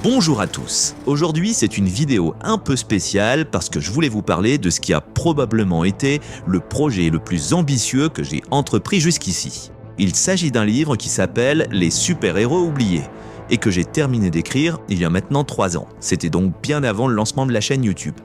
Bonjour à tous. Aujourd'hui, c'est une vidéo un peu spéciale parce que je voulais vous parler de ce qui a probablement été le projet le plus ambitieux que j'ai entrepris jusqu'ici. Il s'agit d'un livre qui s'appelle « Les super-héros oubliés » et que j'ai terminé d'écrire il y a maintenant 3 ans. C'était donc bien avant le lancement de la chaîne YouTube.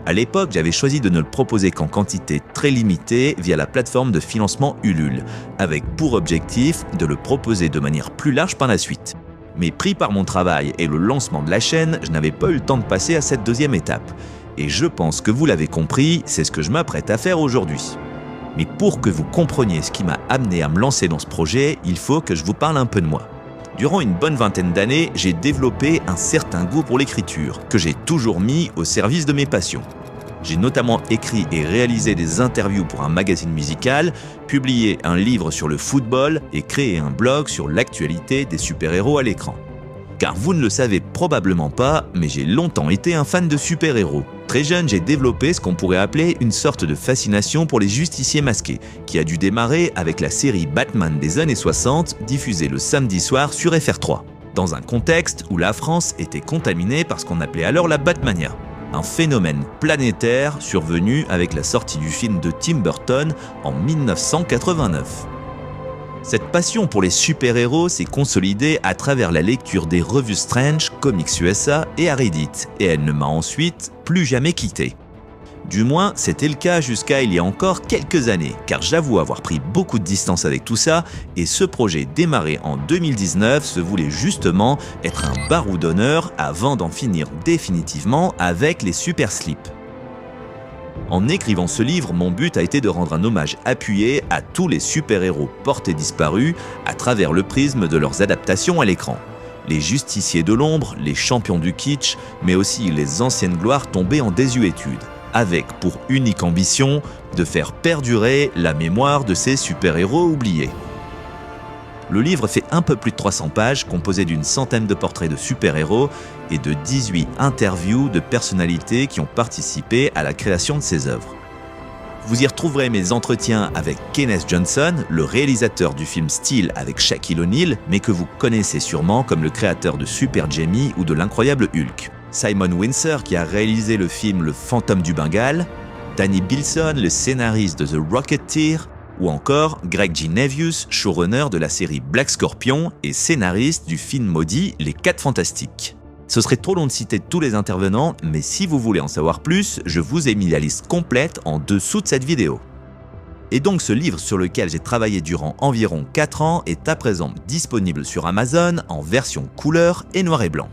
À l'époque, j'avais choisi de ne le proposer qu'en quantité très limitée via la plateforme de financement Ulule, avec pour objectif de le proposer de manière plus large par la suite. Mais pris par mon travail et le lancement de la chaîne, je n'avais pas eu le temps de passer à cette deuxième étape. Et je pense que vous l'avez compris, c'est ce que je m'apprête à faire aujourd'hui. Mais pour que vous compreniez ce qui m'a amené à me lancer dans ce projet, il faut que je vous parle un peu de moi. Durant une bonne vingtaine d'années, j'ai développé un certain goût pour l'écriture, que j'ai toujours mis au service de mes passions. J'ai notamment écrit et réalisé des interviews pour un magazine musical, publié un livre sur le football et créé un blog sur l'actualité des super-héros à l'écran. Car vous ne le savez probablement pas, mais j'ai longtemps été un fan de super-héros. Très jeune, j'ai développé ce qu'on pourrait appeler une sorte de fascination pour les justiciers masqués, qui a dû démarrer avec la série Batman des années 60, diffusée le samedi soir sur FR3, dans un contexte où la France était contaminée par ce qu'on appelait alors la Batmania. Un phénomène planétaire survenu avec la sortie du film de Tim Burton en 1989. Cette passion pour les super-héros s'est consolidée à travers la lecture des revues Strange, Comics USA et Reddit, et elle ne m'a ensuite plus jamais quitté. Du moins, c'était le cas jusqu'à il y a encore quelques années, car j'avoue avoir pris beaucoup de distance avec tout ça, et ce projet démarré en 2019 se voulait justement être un barreau d'honneur avant d'en finir définitivement avec les super slips. En écrivant ce livre, mon but a été de rendre un hommage appuyé à tous les super-héros portés disparus à travers le prisme de leurs adaptations à l'écran. Les justiciers de l'ombre, les champions du kitsch, mais aussi les anciennes gloires tombées en désuétude, avec pour unique ambition de faire perdurer la mémoire de ces super-héros oubliés. Le livre fait un peu plus de 300 pages, composé d'une centaine de portraits de super-héros et de 18 interviews de personnalités qui ont participé à la création de ces œuvres. Vous y retrouverez mes entretiens avec Kenneth Johnson, le réalisateur du film Steel avec Shaquille O'Neal, mais que vous connaissez sûrement comme le créateur de Super Jamie ou de l'Incroyable Hulk. Simon Windsor qui a réalisé le film Le Fantôme du Bengale, Danny Bilson, le scénariste de The Rocketeer, ou encore Greg G. Nevius, showrunner de la série Black Scorpion et scénariste du film maudit Les 4 Fantastiques. Ce serait trop long de citer tous les intervenants, mais si vous voulez en savoir plus, je vous ai mis la liste complète en dessous de cette vidéo. Et donc ce livre sur lequel j'ai travaillé durant environ 4 ans est à présent disponible sur Amazon en version couleur et noir et blanc.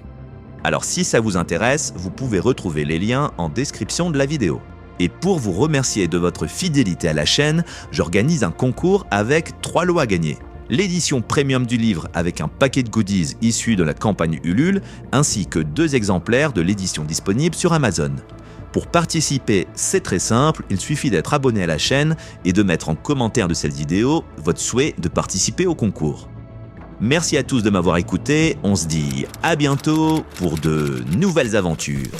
Alors si ça vous intéresse, vous pouvez retrouver les liens en description de la vidéo. Et pour vous remercier de votre fidélité à la chaîne, j'organise un concours avec 3 lots à gagner. L'édition premium du livre avec un paquet de goodies issus de la campagne Ulule, ainsi que 2 exemplaires de l'édition disponible sur Amazon. Pour participer, c'est très simple, il suffit d'être abonné à la chaîne et de mettre en commentaire de cette vidéo votre souhait de participer au concours. Merci à tous de m'avoir écouté, on se dit à bientôt pour de nouvelles aventures.